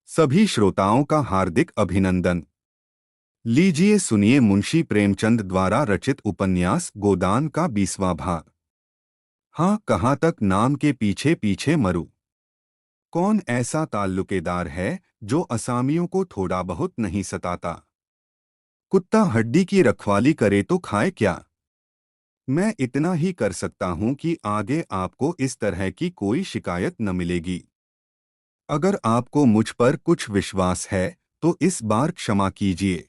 सभी श्रोताओं का हार्दिक अभिनंदन। लीजिए सुनिए मुंशी प्रेमचंद द्वारा रचित उपन्यास गोदान का 20वां भाग। हाँ, कहाँ तक नाम के पीछे पीछे मरूं। कौन ऐसा ताल्लुकेदार है जो असामियों को थोड़ा बहुत नहीं सताता। कुत्ता हड्डी की रखवाली करे तो खाए क्या। मैं इतना ही कर सकता हूँ कि आगे आपको इस तरह की कोई शिकायत न मिलेगी। अगर आपको मुझ पर कुछ विश्वास है तो इस बार क्षमा कीजिए।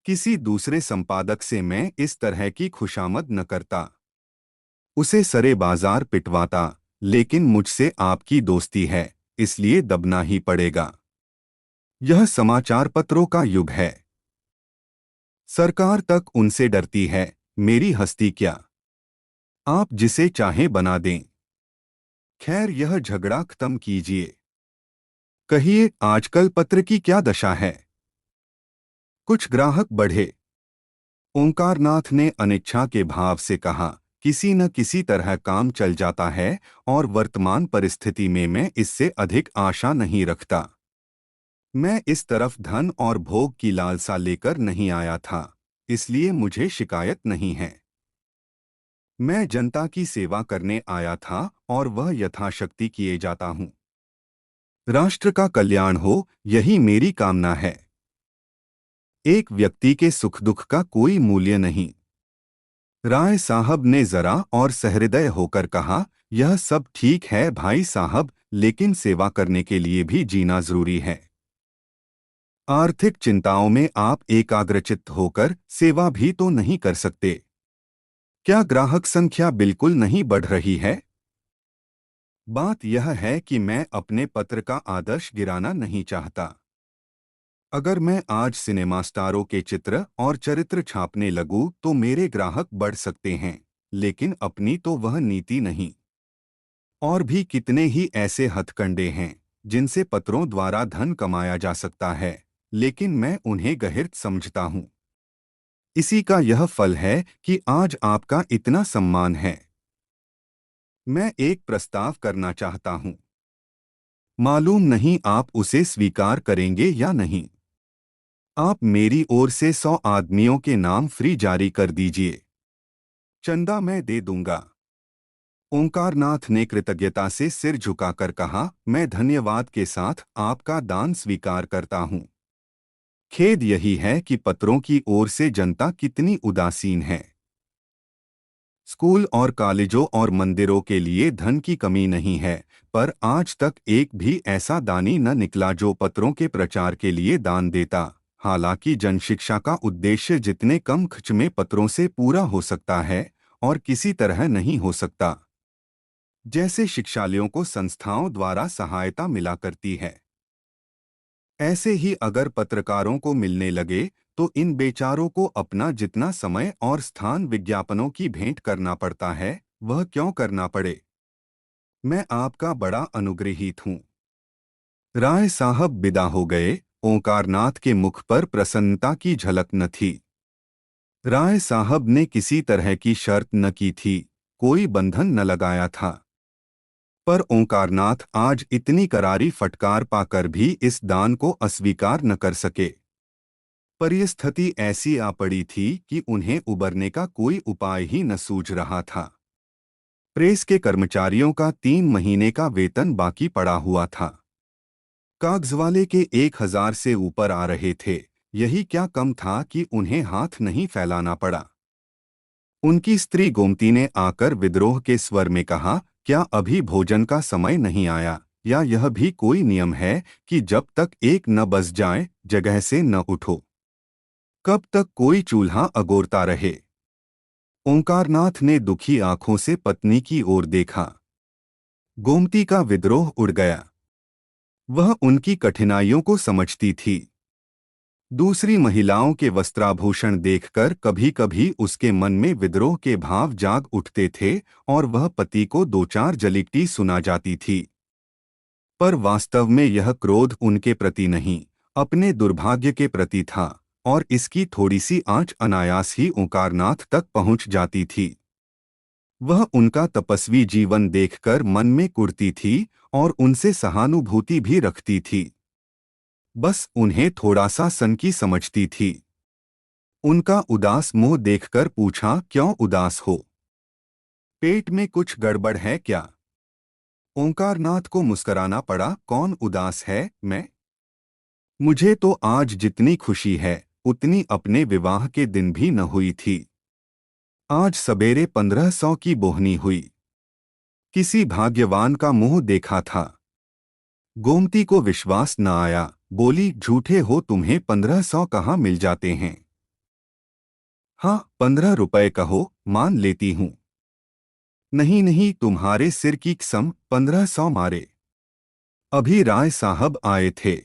किसी दूसरे संपादक से मैं इस तरह की खुशामद न करता, उसे सरे बाजार पिटवाता, लेकिन मुझसे आपकी दोस्ती है, इसलिए दबना ही पड़ेगा। यह समाचार पत्रों का युग है। सरकार तक उनसे डरती है, मेरी हस्ती क्या। आप जिसे चाहें बना दें। खैर, यह झगड़ा खत्म कीजिए। कहिए, आजकल पत्र की क्या दशा है। कुछ ग्राहक बढ़े। ओंकारनाथ ने अनिच्छा के भाव से कहा, किसी न किसी तरह काम चल जाता है और वर्तमान परिस्थिति में मैं इससे अधिक आशा नहीं रखता। मैं इस तरफ धन और भोग की लालसा लेकर नहीं आया था, इसलिए मुझे शिकायत नहीं है। मैं जनता की सेवा करने आया था और वह यथाशक्ति किए जाता हूँ। राष्ट्र का कल्याण हो, यही मेरी कामना है। एक व्यक्ति के सुख दुख का कोई मूल्य नहीं। राय साहब ने जरा और सहृदय होकर कहा, यह सब ठीक है भाई साहब, लेकिन सेवा करने के लिए भी जीना जरूरी है। आर्थिक चिंताओं में आप एकाग्रचित्त होकर सेवा भी तो नहीं कर सकते। क्या ग्राहक संख्या बिल्कुल नहीं बढ़ रही है। बात यह है कि मैं अपने पत्र का आदर्श गिराना नहीं चाहता। अगर मैं आज सिनेमा स्टारों के चित्र और चरित्र छापने लगूं तो मेरे ग्राहक बढ़ सकते हैं, लेकिन अपनी तो वह नीति नहीं। और भी कितने ही ऐसे हथकंडे हैं जिनसे पत्रों द्वारा धन कमाया जा सकता है, लेकिन मैं उन्हें गहिर्त समझता हूँ। इसी का यह फल है कि आज आपका इतना सम्मान है। मैं एक प्रस्ताव करना चाहता हूँ। मालूम नहीं आप उसे स्वीकार करेंगे या नहीं। आप मेरी ओर से 100 आदमियों के नाम फ्री जारी कर दीजिए। चंदा मैं दे दूंगा। ओंकारनाथ ने कृतज्ञता से सिर झुकाकर कहा, मैं धन्यवाद के साथ आपका दान स्वीकार करता हूँ। खेद यही है कि पत्रों की ओर से जनता कितनी उदासीन है। स्कूल और कॉलेजों और मंदिरों के लिए धन की कमी नहीं है, पर आज तक एक भी ऐसा दानी न निकला जो पत्रों के प्रचार के लिए दान देता। हालांकि जनशिक्षा का उद्देश्य जितने कम खर्च में पत्रों से पूरा हो सकता है और किसी तरह नहीं हो सकता। जैसे शिक्षालयों को संस्थाओं द्वारा सहायता मिला करती है, ऐसे ही अगर पत्रकारों को मिलने लगे तो इन बेचारों को अपना जितना समय और स्थान विज्ञापनों की भेंट करना पड़ता है, वह क्यों करना पड़े। मैं आपका बड़ा अनुग्रहित हूँ। राय साहब विदा हो गए। ओंकारनाथ के मुख पर प्रसन्नता की झलक न थी। राय साहब ने किसी तरह की शर्त न की थी, कोई बंधन न लगाया था। पर ओंकारनाथ आज इतनी करारी फटकार पाकर भी इस दान को अस्वीकार न कर सके। परिस्थिति ऐसी आ पड़ी थी कि उन्हें उबरने का कोई उपाय ही न सूझ रहा था। प्रेस के कर्मचारियों का 3 महीने का वेतन बाकी पड़ा हुआ था। कागजवाले के 1000 से ऊपर आ रहे थे। यही क्या कम था कि उन्हें हाथ नहीं फैलाना पड़ा। उनकी स्त्री गोमती ने आकर विद्रोह के स्वर में कहा, क्या अभी भोजन का समय नहीं आया, या यह भी कोई नियम है कि जब तक एक न बज जाए जगह से न उठो। कब तक कोई चूल्हा अगोरता रहे। ओंकारनाथ ने दुखी आंखों से पत्नी की ओर देखा। गोमती का विद्रोह उड़ गया। वह उनकी कठिनाइयों को समझती थी। दूसरी महिलाओं के वस्त्राभूषण देखकर कभी कभी उसके मन में विद्रोह के भाव जाग उठते थे और वह पति को 2-4 जलिकटी सुना जाती थी। पर वास्तव में यह क्रोध उनके प्रति नहीं, अपने दुर्भाग्य के प्रति था, और इसकी थोड़ी सी आंच अनायास ही ओंकारनाथ तक पहुंच जाती थी। वह उनका तपस्वी जीवन देखकर मन में कुढ़ती थी और उनसे सहानुभूति भी रखती थी। बस उन्हें थोड़ा सा सनकी समझती थी। उनका उदास मुंह देखकर पूछा, क्यों उदास हो? पेट में कुछ गड़बड़ है क्या? ओंकारनाथ को मुस्कराना पड़ा। कौन उदास है, मैं? मुझे तो आज जितनी खुशी है उतनी अपने विवाह के दिन भी न हुई थी। आज सवेरे 1500 की बोहनी हुई। किसी भाग्यवान का मुंह देखा था। गोमती को विश्वास न आया, बोली, झूठे हो, तुम्हें 1500 कहाँ मिल जाते हैं? हाँ, 15 रुपए कहो, मान लेती हूँ। नहीं नहीं, तुम्हारे सिर की कसम, 1500 मारे। अभी राय साहब आए थे।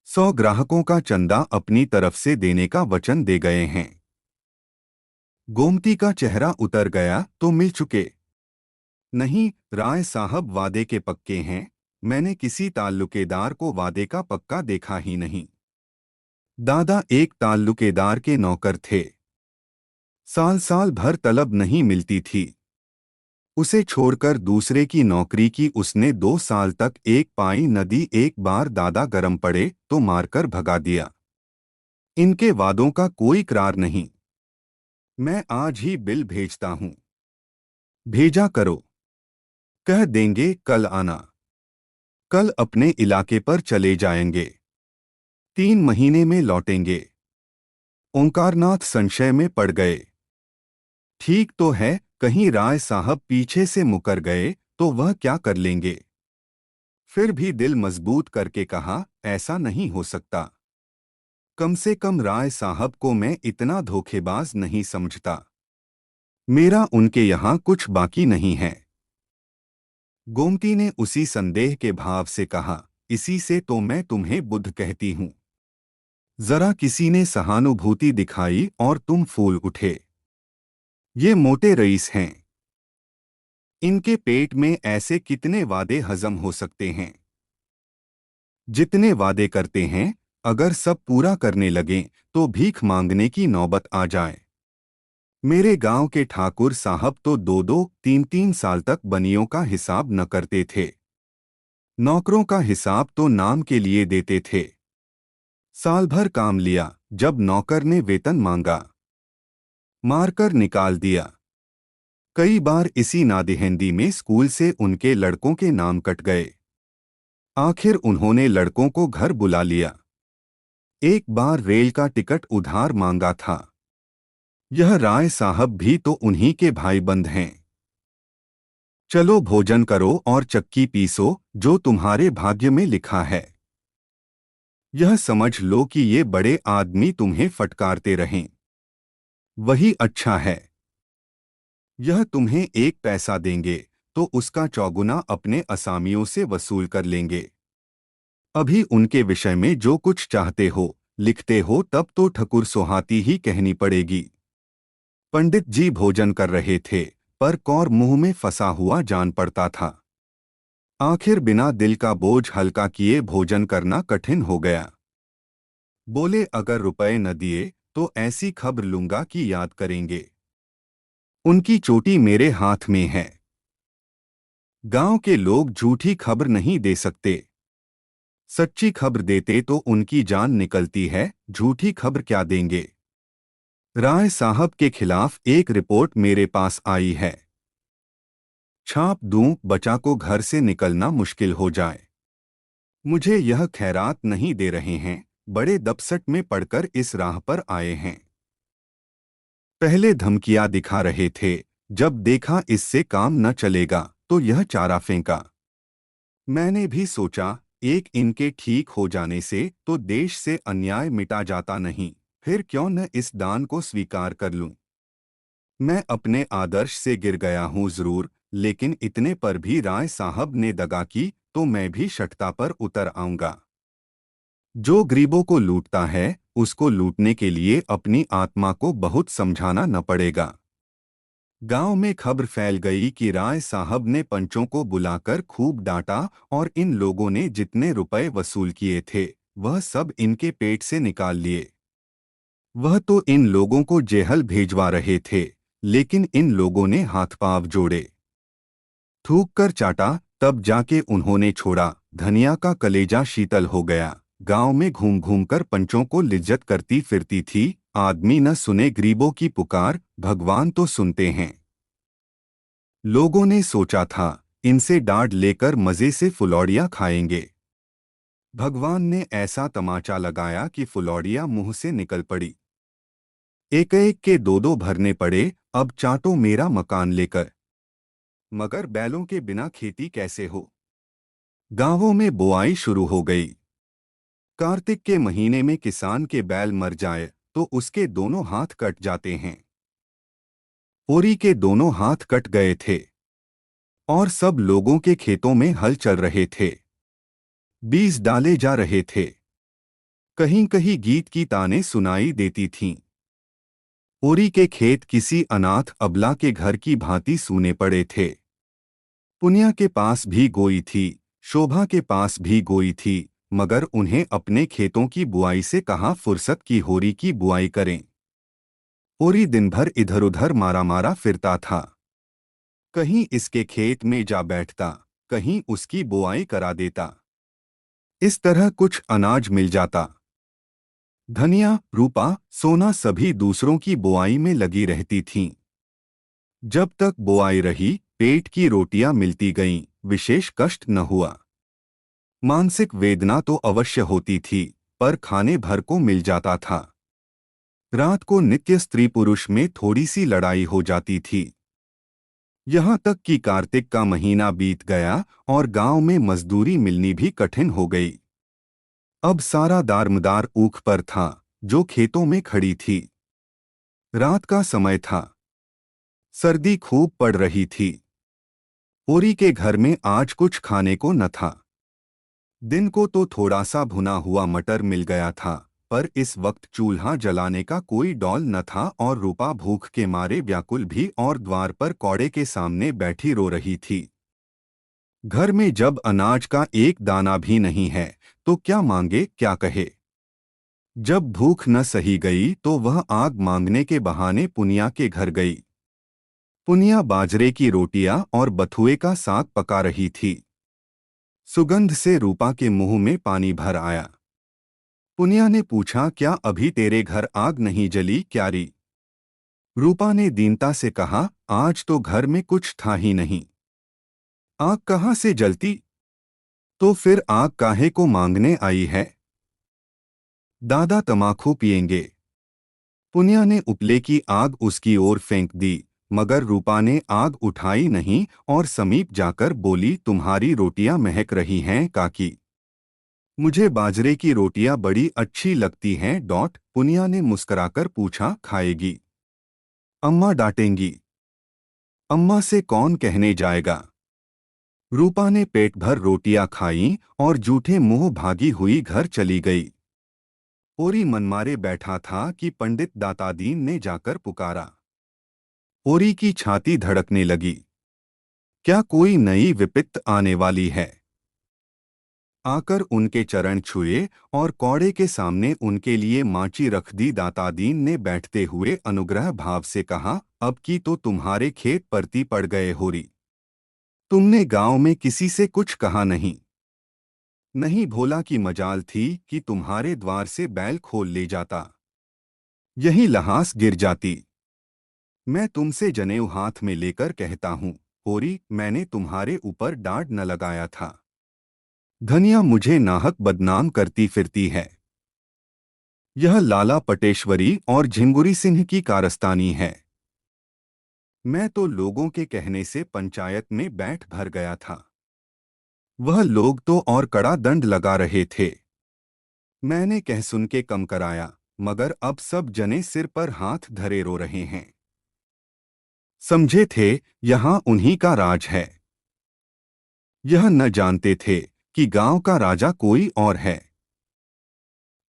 100 ग्राहकों का चंदा अपनी तरफ से देने का वचन दे गए हैं। गोमती का चेहरा उतर गया। तो मिल चुके? नहीं, राय साहब वादे के पक्के हैं। मैंने किसी ताल्लुकेदार को वादे का पक्का देखा ही नहीं। दादा एक ताल्लुकेदार के नौकर थे। साल साल भर तलब नहीं मिलती थी। उसे छोड़कर दूसरे की नौकरी की उसने 2 साल तक एक पाई न दी। एक बार दादा गरम पड़े तो मारकर भगा दिया। इनके वादों का कोई करार नहीं। मैं आज ही बिल भेजता हूं। भेजा करो। कह देंगे कल आना। कल अपने इलाके पर चले जाएंगे। 3 महीने में लौटेंगे। ओंकारनाथ संशय में पड़ गए। ठीक तो है, कहीं राय साहब पीछे से मुकर गए तो वह क्या कर लेंगे? फिर भी दिल मजबूत करके कहा, ऐसा नहीं हो सकता। कम से कम राय साहब को मैं इतना धोखेबाज नहीं समझता। मेरा उनके यहाँ कुछ बाकी नहीं है। गोमती ने उसी संदेह के भाव से कहा, इसी से तो मैं तुम्हें बुद्ध कहती हूँ। जरा किसी ने सहानुभूति दिखाई और तुम फूल उठे। ये मोटे रईस हैं। इनके पेट में ऐसे कितने वादे हजम हो सकते हैं? जितने वादे करते हैं, अगर सब पूरा करने लगें तो भीख मांगने की नौबत आ जाए। मेरे गांव के ठाकुर साहब तो 2-2, 3-3 साल तक बनियों का हिसाब न करते थे। नौकरों का हिसाब तो नाम के लिए देते थे। साल भर काम लिया, जब नौकर ने वेतन मांगा, मारकर निकाल दिया। कई बार इसी नादिहंदी में स्कूल से उनके लड़कों के नाम कट गए। आखिर उन्होंने लड़कों को घर बुला लिया। एक बार रेल का टिकट उधार मांगा था। यह राय साहब भी तो उन्हीं के भाईबंद हैं। चलो भोजन करो और चक्की पीसो, जो तुम्हारे भाग्य में लिखा है। यह समझ लो कि ये बड़े आदमी तुम्हें फटकारते रहें, वही अच्छा है। यह तुम्हें 1 पैसा देंगे तो उसका चौगुना अपने असामियों से वसूल कर लेंगे। अभी उनके विषय में जो कुछ चाहते हो लिखते हो, तब तो ठकुर सोहाती ही कहनी पड़ेगी। पंडित जी भोजन कर रहे थे, पर कौर मुंह में फंसा हुआ जान पड़ता था। आखिर बिना दिल का बोझ हल्का किए भोजन करना कठिन हो गया। बोले, अगर रुपए न दिए तो ऐसी खबर लूंगा कि याद करेंगे। उनकी चोटी मेरे हाथ में है। गांव के लोग झूठी खबर नहीं दे सकते। सच्ची खबर देते तो उनकी जान निकलती है, झूठी खबर क्या देंगे। राय साहब के खिलाफ एक रिपोर्ट मेरे पास आई है। छाप दूं, बचा को घर से निकलना मुश्किल हो जाए। मुझे यह खैरात नहीं दे रहे हैं, बड़े दबसट में पड़कर इस राह पर आए हैं। पहले धमकियां दिखा रहे थे, जब देखा इससे काम न चलेगा तो यह चारा फेंका। मैंने भी सोचा, एक इनके ठीक हो जाने से तो देश से अन्याय मिटा जाता नहीं, फिर क्यों न इस दान को स्वीकार कर लूं। मैं अपने आदर्श से गिर गया हूं जरूर, लेकिन इतने पर भी राय साहब ने दगा की तो मैं भी शठता पर उतर आऊंगा। जो गरीबों को लूटता है, उसको लूटने के लिए अपनी आत्मा को बहुत समझाना न पड़ेगा। गांव में खबर फैल गई कि राय साहब ने पंचों को बुलाकर खूब डांटा और इन लोगों ने जितने रुपए वसूल किए थे वह सब इनके पेट से निकाल लिए। वह तो इन लोगों को जेहल भेजवा रहे थे, लेकिन इन लोगों ने हाथ पांव जोड़े, थूक कर चाटा, तब जाके उन्होंने छोड़ा। धनिया का कलेजा शीतल हो गया। गांव में घूम घूम कर पंचों को लिज्जत करती फिरती थी। आदमी न सुने गरीबों की पुकार, भगवान तो सुनते हैं। लोगों ने सोचा था इनसे डांट लेकर मजे से फुलौड़ियां खाएंगे। भगवान ने ऐसा तमाचा लगाया कि फुलौड़ियां मुंह से निकल पड़ी। एक एक के दो दो भरने पड़े। अब चाटो मेरा मकान लेकर। मगर बैलों के बिना खेती कैसे हो। गांवों में बुआई शुरू हो गई। कार्तिक के महीने में किसान के बैल मर जाए तो उसके दोनों हाथ कट जाते हैं। ओरी के दोनों हाथ कट गए थे और सब लोगों के खेतों में हल चल रहे थे। बीज डाले जा रहे थे। कहीं कहीं गीत की तानें सुनाई देती थीं। ओरी के खेत किसी अनाथ अबला के घर की भांति सूने पड़े थे। पुनिया के पास भी गोई थी, शोभा के पास भी गोई थी, मगर उन्हें अपने खेतों की बुआई से कहाँ फुर्सत की होरी की बुआई करें। ओरी दिन भर इधर उधर मारा मारा फिरता था। कहीं इसके खेत में जा बैठता, कहीं उसकी बुआई करा देता। इस तरह कुछ अनाज मिल जाता। धनिया, रूपा, सोना सभी दूसरों की बुआई में लगी रहती थीं। जब तक बुआई रही, पेट की रोटियां मिलती गईं, विशेष कष्ट न हुआ। मानसिक वेदना तो अवश्य होती थी, पर खाने भर को मिल जाता था। रात को नित्य स्त्री पुरुष में थोड़ी सी लड़ाई हो जाती थी। यहाँ तक कि कार्तिक का महीना बीत गया और गांव में मजदूरी मिलनी भी कठिन हो गई। अब सारा दारमदार ऊख पर था, जो खेतों में खड़ी थी। रात का समय था। सर्दी खूब पड़ रही थी। ओरी के घर में आज कुछ खाने को न था। दिन को तो थोड़ा सा भुना हुआ मटर मिल गया था, पर इस वक्त चूल्हा जलाने का कोई डौल न था और रूपा भूख के मारे व्याकुल भी और द्वार पर कौड़े के सामने बैठी रो रही थी। घर में जब अनाज का एक दाना भी नहीं है तो क्या मांगे क्या कहे। जब भूख न सही गई तो वह आग मांगने के बहाने पुनिया के घर गई। पुनिया बाजरे की रोटियां और बथुए का साग पका रही थी। सुगंध से रूपा के मुंह में पानी भर आया। पुनिया ने पूछा, क्या अभी तेरे घर आग नहीं जली क्यारी? रूपा ने दीनता से कहा, आज तो घर में कुछ था ही नहीं। आग कहाँ से जलती? तो फिर आग काहे को मांगने आई है? दादा तमाकू पिएंगे। पुनिया ने उपले की आग उसकी ओर फेंक दी, मगर रूपा ने आग उठाई नहीं और समीप जाकर बोली, तुम्हारी रोटियां महक रही हैं काकी। मुझे बाजरे की रोटियां बड़ी अच्छी लगती हैं। पुनिया ने मुस्कुराकर पूछा, खाएगी? अम्मा डांटेंगी। अम्मा से कौन कहने जाएगा। रूपा ने पेट भर रोटियां खाईं और जूठे मुंह भागी हुई घर चली गई। ओरी मनमारे बैठा था कि पंडित दातादीन ने जाकर पुकारा। ओरी की छाती धड़कने लगी। क्या कोई नई विपत्ति आने वाली है? आकर उनके चरण छुए और कौड़े के सामने उनके लिए माची रख दी। दातादीन ने बैठते हुए अनुग्रह भाव से कहा, अब की तो तुम्हारे खेत परती पड़ गए होरी। तुमने गांव में किसी से कुछ कहा नहीं। नहीं भोला की मजाल थी कि तुम्हारे द्वार से बैल खोल ले जाता। यही लहास गिर जाती। मैं तुमसे जनेऊ हाथ में लेकर कहता हूँ, होरी, मैंने तुम्हारे ऊपर डांट न लगाया था। धनिया मुझे नाहक बदनाम करती फिरती है। यह लाला पटेश्वरी और झिंगुरी सिंह की कारस्तानी है। मैं तो लोगों के कहने से पंचायत में बैठ भर गया था। वह लोग तो और कड़ा दंड लगा रहे थे। मैंने कह सुन के कम कराया, मगर अब सब जने सिर पर हाथ धरे रो रहे हैं। समझे थे यहाँ उन्हीं का राज है। यह न जानते थे कि गांव का राजा कोई और है।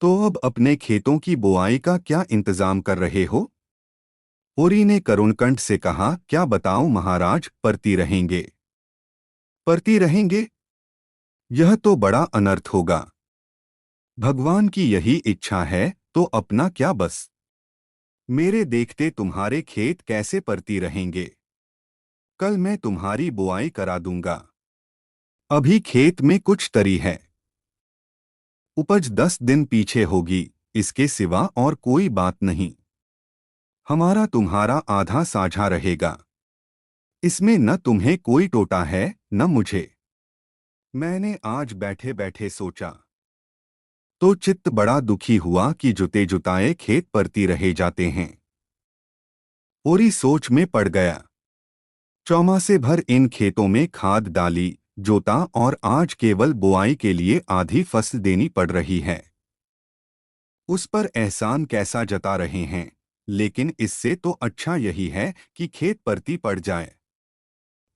तो अब अपने खेतों की बुआई का क्या इंतजाम कर रहे हो? ओरी ने करुणकंठ से कहा, क्या बताऊं महाराज, परती रहेंगे। परती रहेंगे? यह तो बड़ा अनर्थ होगा। भगवान की यही इच्छा है तो अपना क्या बस। मेरे देखते तुम्हारे खेत कैसे परती रहेंगे। कल मैं तुम्हारी बुआई करा दूंगा। अभी खेत में कुछ तरी है। उपज 10 दिन पीछे होगी, इसके सिवा और कोई बात नहीं। हमारा तुम्हारा आधा साझा रहेगा। इसमें न तुम्हें कोई टोटा है न मुझे। मैंने आज बैठे बैठे सोचा तो चित्त बड़ा दुखी हुआ कि जुते जुताए खेत परती रहे जाते हैं। पूरी सोच में पड़ गया। चौमासे भर इन खेतों में खाद डाली, जोता और आज केवल बुआई के लिए आधी फसल देनी पड़ रही है। उस पर एहसान कैसा जता रहे हैं, लेकिन इससे तो अच्छा यही है कि खेत परती पड़ जाए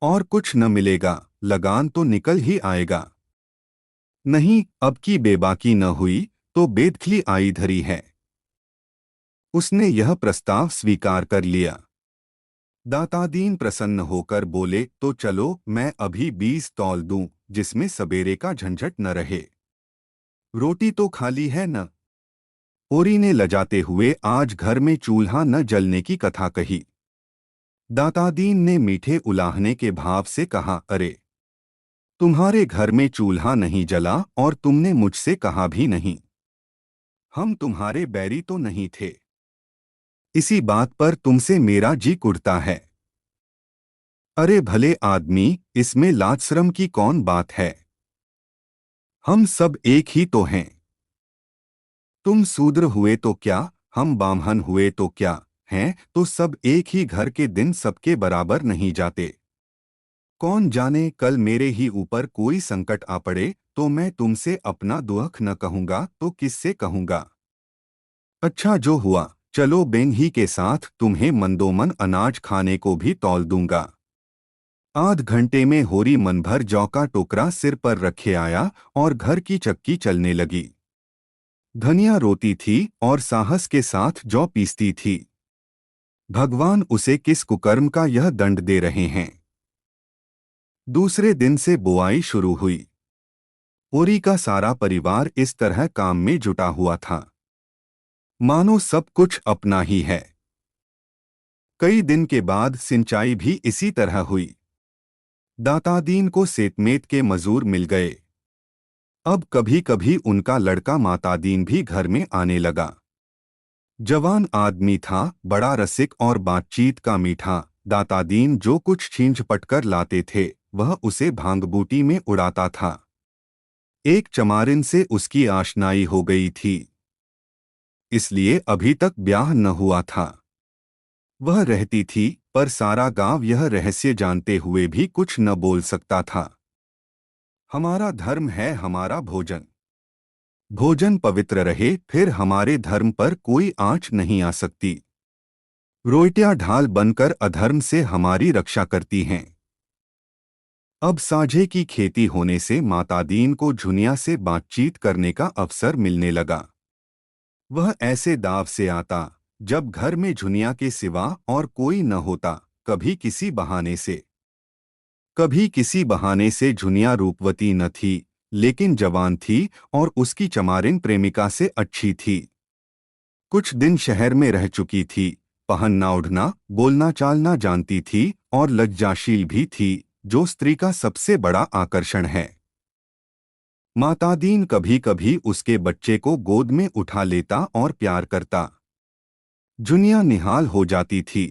और कुछ न मिलेगा, लगान तो निकल ही आएगा। नहीं, अब की बेबाकी न हुई तो बेदखली आई धरी है। उसने यह प्रस्ताव स्वीकार कर लिया। दातादीन प्रसन्न होकर बोले, तो चलो मैं अभी 20 तौल दूं, जिसमें सबेरे का झंझट न रहे। रोटी तो खाली है न। ओरी ने लजाते हुए आज घर में चूल्हा न जलने की कथा कही। दातादीन ने मीठे उलाहने के भाव से कहा, अरे तुम्हारे घर में चूल्हा नहीं जला और तुमने मुझसे कहा भी नहीं। हम तुम्हारे बैरी तो नहीं थे। इसी बात पर तुमसे मेरा जी कुढ़ता है। अरे भले आदमी, इसमें लाज शर्म की कौन बात है। हम सब एक ही तो हैं। तुम शूद्र हुए तो क्या, हम ब्राह्मण हुए तो क्या, हैं तो सब एक ही घर के दिन सबके बराबर नहीं जाते। कौन जाने कल मेरे ही ऊपर कोई संकट आ पड़े तो मैं तुमसे अपना दुख न कहूँगा तो किससे कहूँगा। अच्छा जो हुआ, चलो बेंग ही के साथ तुम्हें मंदोमन अनाज खाने को भी तौल दूंगा। आध घंटे में होरी मन भर जौ का टोकरा सिर पर रखे आया और घर की चक्की चलने लगी। धनिया रोती थी और साहस के साथ जौ पीसती थी। भगवान उसे किस कुकर्म का यह दंड दे रहे हैं। दूसरे दिन से बुआई शुरू हुई। ओरी का सारा परिवार इस तरह काम में जुटा हुआ था मानो सब कुछ अपना ही है। कई दिन के बाद सिंचाई भी इसी तरह हुई। दातादीन को सेतमेत के मजूर मिल गए। अब कभी कभी उनका लड़का मातादीन भी घर में आने लगा। जवान आदमी था, बड़ा रसिक और बातचीत का मीठा। दातादीन जो कुछ छींच पटकर लाते थे वह उसे भांगबूटी में उड़ाता था। एक चमारिन से उसकी आशनाई हो गई थी, इसलिए अभी तक ब्याह न हुआ था। वह रहती थी, पर सारा गांव यह रहस्य जानते हुए भी कुछ न बोल सकता था। हमारा धर्म है हमारा भोजन। भोजन पवित्र रहे, फिर हमारे धर्म पर कोई आँच नहीं आ सकती। रोटियां ढाल बनकर अधर्म से हमारी रक्षा करती हैं। अब साझे की खेती होने से मातादीन को झुनिया से बातचीत करने का अवसर मिलने लगा। वह ऐसे दाव से आता जब घर में झुनिया के सिवा और कोई न होता। कभी किसी बहाने से झुनिया रूपवती न थी, लेकिन जवान थी और उसकी चमारिन प्रेमिका से अच्छी थी। कुछ दिन शहर में रह चुकी थी, पहनना ओढ़ना बोलना चालना जानती थी और लज्जाशील भी थी, जो स्त्री का सबसे बड़ा आकर्षण है। मातादीन कभी कभी उसके बच्चे को गोद में उठा लेता और प्यार करता। झुनिया निहाल हो जाती थी।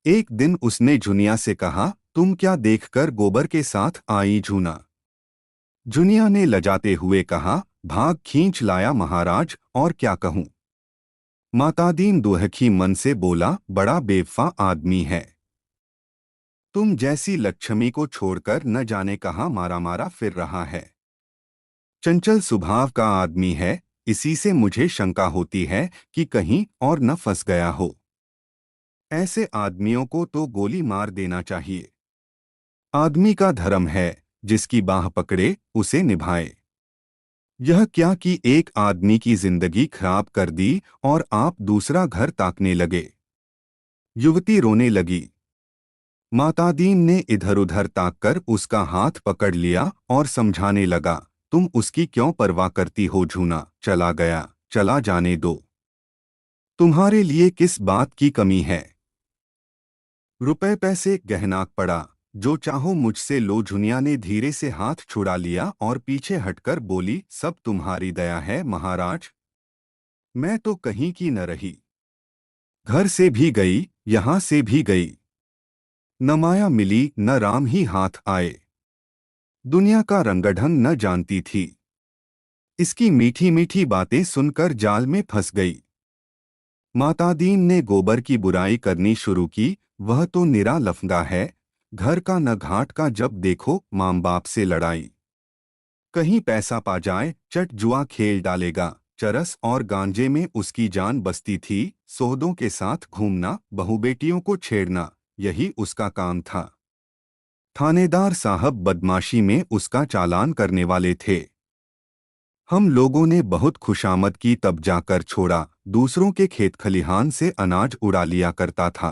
एक दिन उसने झुनिया से कहा, तुम क्या देखकर गोबर के साथ आई झूना। झुनिया ने लजाते हुए कहा, भाग खींच लाया महाराज, और क्या कहूँ। मातादीन दुहखी मन से बोला, बड़ा बेवफा आदमी है। तुम जैसी लक्ष्मी को छोड़कर न जाने कहाँ मारा मारा फिर रहा है। चंचल स्वभाव का आदमी है, इसी से मुझे शंका होती है कि कहीं और न फंस गया हो। ऐसे आदमियों को तो गोली मार देना चाहिए। आदमी का धर्म है, जिसकी बाह पकड़े उसे निभाए। यह क्या कि एक आदमी की जिंदगी खराब कर दी और आप दूसरा घर ताकने लगे। युवती रोने लगी। मातादीन ने इधर उधर ताककर उसका हाथ पकड़ लिया और समझाने लगा, तुम उसकी क्यों परवाह करती हो झूना, चला गया, चला जाने दो। तुम्हारे लिए किस बात की कमी है। रुपए पैसे गहना पड़ा, जो चाहो मुझसे लो। झुनिया ने धीरे से हाथ छुड़ा लिया और पीछे हटकर बोली, सब तुम्हारी दया है महाराज। मैं तो कहीं की न रही, घर से भी गई, यहां से भी गई। न माया मिली न राम ही हाथ आए। दुनिया का रंगढंग न जानती थी, इसकी मीठी मीठी बातें सुनकर जाल में फंस गई। माता दीन ने गोबर की बुराई करनी शुरू की। वह तो निरा लफंगा है, घर का न घाट का। जब देखो माँ बाप से लड़ाई, कहीं पैसा पा जाए चट जुआ खेल डालेगा। चरस और गांजे में उसकी जान बसती थी। सोहदों के साथ घूमना, बहू बेटियों को छेड़ना, यही उसका काम था। थानेदार साहब बदमाशी में उसका चालान करने वाले थे। हम लोगों ने बहुत खुशामद की, तब जाकर छोड़ा। दूसरों के खेत खलिहान से अनाज उड़ा लिया करता था।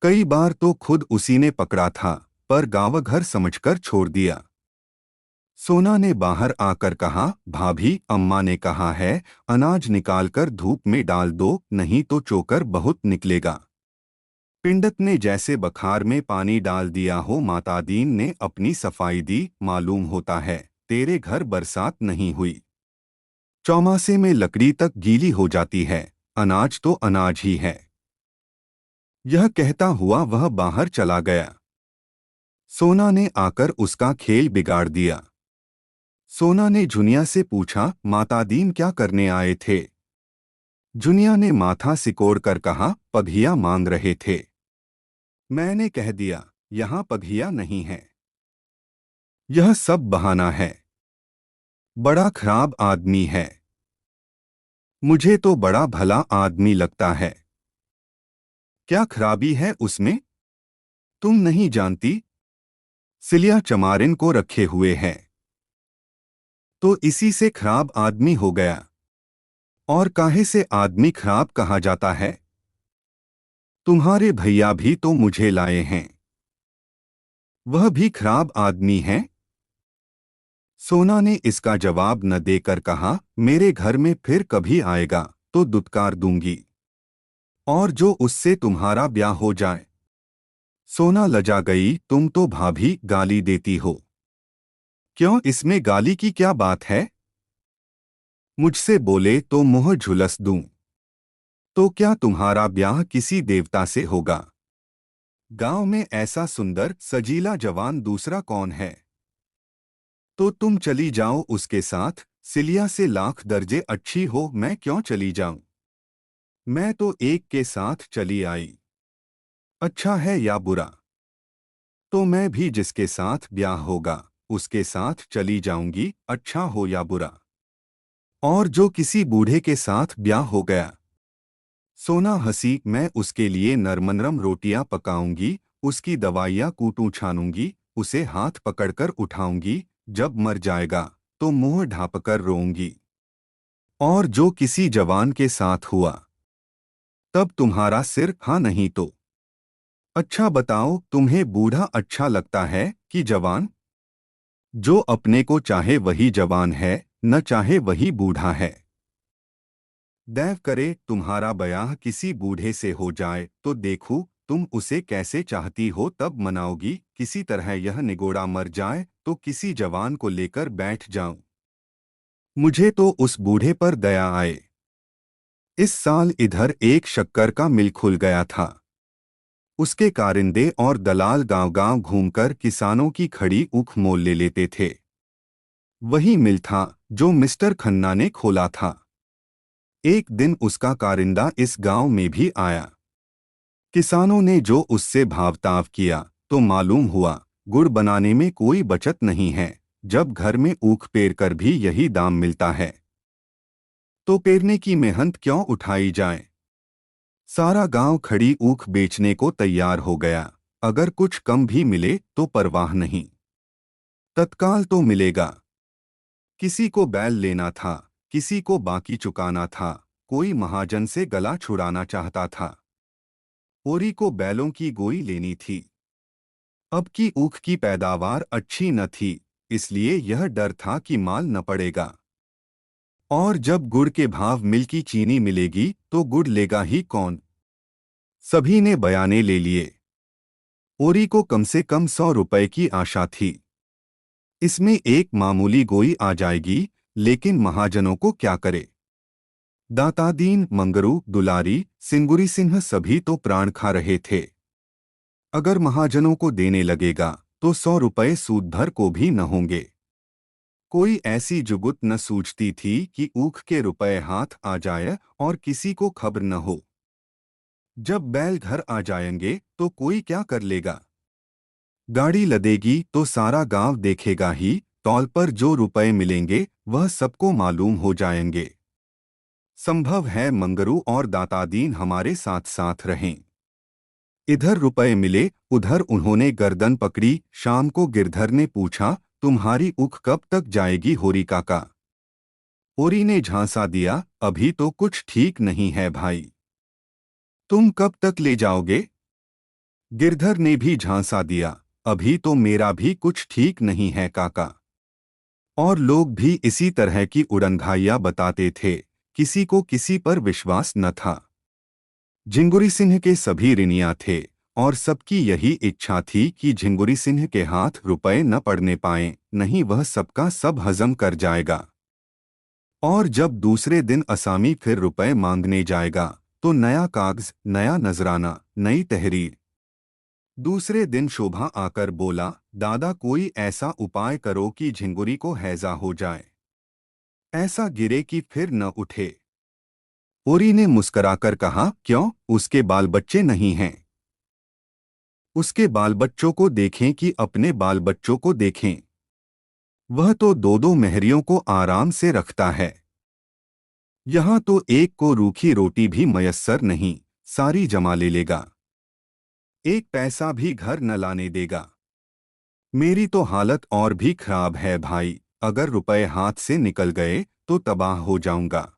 कई बार तो खुद उसी ने पकड़ा था, पर गाँव घर समझकर छोड़ दिया। सोना ने बाहर आकर कहा, भाभी अम्मा ने कहा है अनाज निकालकर धूप में डाल दो, नहीं तो चोकर बहुत निकलेगा। पिंडत ने जैसे बखार में पानी डाल दिया हो। मातादीन ने अपनी सफाई दी, मालूम होता है तेरे घर बरसात नहीं हुई। चौमासे में लकड़ी तक गीली हो जाती है, अनाज तो अनाज ही है। यह कहता हुआ वह बाहर चला गया। सोना ने आकर उसका खेल बिगाड़ दिया। सोना ने झुनिया से पूछा, मातादीन क्या करने आए थे? झुनिया ने माथा सिकोड़कर कहा, पघिया मांग रहे थे। मैंने कह दिया, यहाँ पघिया नहीं है, यह सब बहाना है। बड़ा खराब आदमी है। मुझे तो बड़ा भला आदमी लगता है। क्या खराबी है उसमें? तुम नहीं जानती, सिलिया चमारिन को रखे हुए है, तो इसी से खराब आदमी हो गया। और काहे से आदमी खराब कहा जाता है? तुम्हारे भैया भी तो मुझे लाए हैं, वह भी खराब आदमी हैं। सोना ने इसका जवाब न देकर कहा, मेरे घर में फिर कभी आएगा तो दुत्कार दूंगी, और जो उससे तुम्हारा ब्याह हो जाए। सोना लजा गई, तुम तो भाभी गाली देती हो। क्यों, इसमें गाली की क्या बात है? मुझसे बोले तो मुंह झुलस दूं। तो क्या तुम्हारा ब्याह किसी देवता से होगा? गांव में ऐसा सुंदर सजीला जवान दूसरा कौन है? तो तुम चली जाओ उसके साथ। सिलिया से लाख दर्जे अच्छी हो, मैं क्यों चली जाऊं? मैं तो एक के साथ चली आई। अच्छा है या बुरा? तो मैं भी जिसके साथ ब्याह होगा उसके साथ चली जाऊंगी, अच्छा हो या बुरा। और जो किसी बूढ़े के साथ ब्याह हो गया। सोना हंसी, मैं उसके लिए नरमनरम रोटियां पकाऊंगी, उसकी दवाइयां कूटूं छानूंगी, उसे हाथ पकड़कर उठाऊंगी। जब मर जाएगा तो मुंह ढांपकर रोऊंगी। और जो किसी जवान के साथ हुआ, तब तुम्हारा सिर हाँ नहीं तो। अच्छा बताओ, तुम्हें बूढ़ा अच्छा लगता है कि जवान? जो अपने को चाहे वही जवान है, न चाहे वही बूढ़ा है। दैव करे तुम्हारा ब्याह किसी बूढ़े से हो जाए तो देखूं तुम उसे कैसे चाहती हो, तब मनाओगी। किसी तरह यह निगोड़ा मर जाए तो किसी जवान को लेकर बैठ जाऊं। मुझे तो उस बूढ़े पर दया आए। इस साल इधर एक शक्कर का मिल खुल गया था। उसके कारिंदे और दलाल गांव-गांव घूमकर किसानों की खड़ी ऊख मोल ले लेते थे। वही मिल था जो मिस्टर खन्ना ने खोला था। एक दिन उसका कारिंदा इस गांव में भी आया। किसानों ने जो उससे भावताव किया तो मालूम हुआ गुड़ बनाने में कोई बचत नहीं है। जब घर में ऊख पेर कर भी यही दाम मिलता है, तो पेरने की मेहनत क्यों उठाई जाए। सारा गांव खड़ी ऊख बेचने को तैयार हो गया। अगर कुछ कम भी मिले तो परवाह नहीं, तत्काल तो मिलेगा। किसी को बैल लेना था, किसी को बाकी चुकाना था, कोई महाजन से गला छुड़ाना चाहता था। ओरी को बैलों की गोई लेनी थी। अब की ऊख की पैदावार अच्छी न थी, इसलिए यह डर था कि माल न पड़ेगा। और जब गुड़ के भाव मिल की चीनी मिलेगी तो गुड़ लेगा ही कौन। सभी ने बयाने ले लिए। ओरी को कम से कम 100 रुपए की आशा थी। इसमें एक मामूली गोई आ जाएगी, लेकिन महाजनों को क्या करे। दातादीन, मंगरू, दुलारी, सिंगुरी सिंह सभी तो प्राण खा रहे थे। अगर महाजनों को देने लगेगा तो 100 रुपए सूद भर को भी न होंगे। कोई ऐसी जुगुत न सूझती थी कि ऊख के रुपए हाथ आ जाए और किसी को खबर न हो। जब बैल घर आ जाएंगे तो कोई क्या कर लेगा। गाड़ी लदेगी तो सारा गांव देखेगा ही, तौल पर जो रुपए मिलेंगे वह सबको मालूम हो जाएंगे। संभव है मंगरू और दातादीन हमारे साथ साथ रहें। इधर रुपए मिले, उधर उन्होंने गर्दन पकड़ी। शाम को गिरधर ने पूछा, तुम्हारी ऊख कब तक जाएगी होरी काका? होरी ने झांसा दिया, अभी तो कुछ ठीक नहीं है भाई। तुम कब तक ले जाओगे? गिरधर ने भी झांसा दिया, अभी तो मेरा भी कुछ ठीक नहीं है काका। और लोग भी इसी तरह की उड़नघाइयां बताते थे, किसी को किसी पर विश्वास न था। झिंगुरी सिंह के सभी ऋणिया थे और सबकी यही इच्छा थी कि झिंगुरी सिंह के हाथ रुपए न पड़ने पाएं, नहीं वह सबका सब हजम कर जाएगा। और जब दूसरे दिन असामी फिर रुपए मांगने जाएगा तो नया कागज, नया नजराना, नई तहरीर। दूसरे दिन शोभा आकर बोला, दादा कोई ऐसा उपाय करो कि झिंगुरी को हैजा हो जाए, ऐसा गिरे कि फिर न उठे। ओरी ने मुस्कराकर कहा, क्यों, उसके बाल बच्चे नहीं हैं? उसके बाल बच्चों को देखें कि अपने बाल बच्चों को देखें। वह तो दो दो मेहरियों को आराम से रखता है। यहाँ तो एक को रूखी रोटी भी मयस्सर नहीं, सारी जमा ले लेगा। एक पैसा भी घर न लाने देगा। मेरी तो हालत और भी खराब है भाई, अगर रुपए हाथ से निकल गए तो तबाह हो जाऊंगा।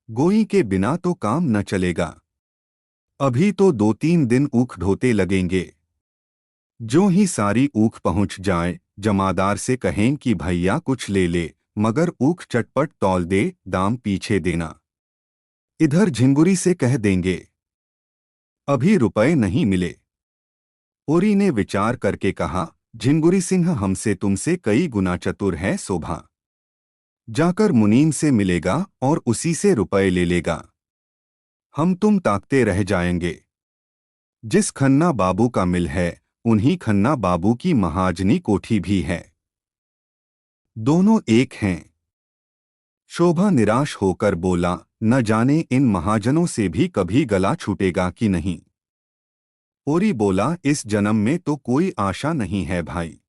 गोई के बिना तो काम न चलेगा। अभी तो 2-3 दिन ऊख ढोते लगेंगे। जो ही सारी ऊख पहुंच जाए, जमादार से कहें कि भैया कुछ ले ले, मगर ऊख चटपट तौल दे, दाम पीछे देना। इधर झिंगुरी से कह देंगे, अभी रुपए नहीं मिले। ओरी ने विचार करके कहा, झिंगुरी सिंह हमसे तुमसे कई गुना चतुर है शोभा। जाकर मुनीम से मिलेगा और उसी से रुपए ले लेगा। हम तुम ताकते रह जाएंगे। जिस खन्ना बाबू का मिल है, उन्हीं खन्ना बाबू की महाजनी कोठी भी है। दोनों एक हैं। शोभा निराश होकर बोला, न जाने इन महाजनों से भी कभी गला छूटेगा कि नहीं। ओरी बोला, इस जन्म में तो कोई आशा नहीं है भाई।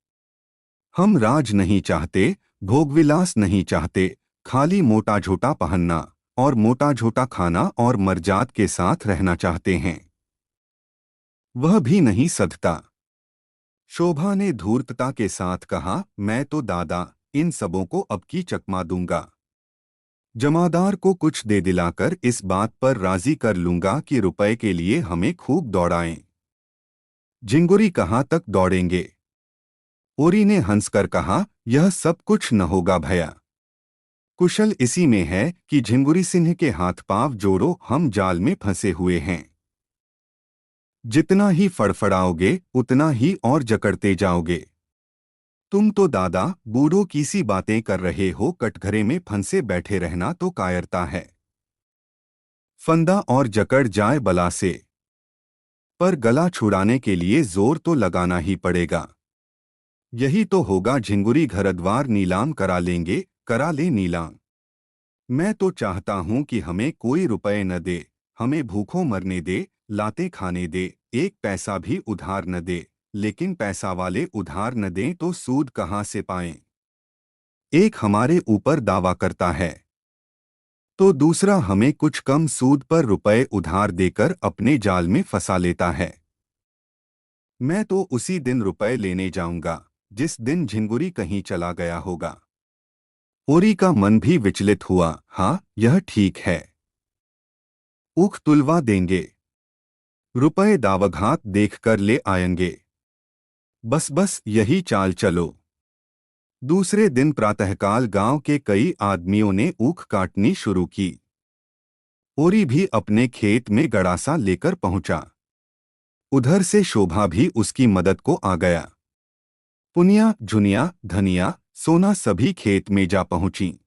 हम राज नहीं चाहते, भोगविलास नहीं चाहते, खाली मोटा झोटा पहनना और मोटा झोटा खाना और मर्जाद के साथ रहना चाहते हैं। वह भी नहीं सधता। शोभा ने धूर्तता के साथ कहा, मैं तो दादा इन सबों को अब की चकमा दूंगा। जमादार को कुछ दे दिलाकर इस बात पर राजी कर लूंगा कि रुपए के लिए हमें खूब दौड़ाएं। झिंगुरी कहाँ तक दौड़ेंगे? ओरी ने हंसकर कहा, यह सब कुछ न होगा भैया। कुशल इसी में है कि झिंगुरी सिंह के हाथ पांव जोड़ो, हम जाल में फंसे हुए हैं। जितना ही फड़फड़ाओगे उतना ही और जकड़ते जाओगे। तुम तो दादा बूढ़ों की सी बातें कर रहे हो, कटघरे में फंसे बैठे रहना तो कायरता है। फंदा और जकड़ जाए बला से, पर गला छुड़ाने के लिए जोर तो लगाना ही पड़ेगा। यही तो होगा, झिंगुरी घरद्वार नीलाम करा लेंगे, करा ले नीलाम। मैं तो चाहता हूं कि हमें कोई रुपए न दे, हमें भूखों मरने दे, लाते खाने दे, एक पैसा भी उधार न दे। लेकिन पैसा वाले उधार न दें तो सूद कहाँ से पाएं? एक हमारे ऊपर दावा करता है तो दूसरा हमें कुछ कम सूद पर रुपए उधार देकर अपने जाल में फंसा लेता है। मैं तो उसी दिन रुपए लेने जाऊंगा जिस दिन झिंगुरी कहीं चला गया होगा। ओरी का मन भी विचलित हुआ, हाँ यह ठीक है। ऊख तुलवा देंगे, रुपए दावघात देखकर ले आएंगे। बस बस यही चाल चलो। दूसरे दिन प्रातःकाल गांव के कई आदमियों ने ऊख काटनी शुरू की। ओरी भी अपने खेत में गड़ासा लेकर पहुंचा। उधर से शोभा भी उसकी मदद को आ गया। पुनिया, झुनिया, धनिया, सोना सभी खेत में जा पहुंची।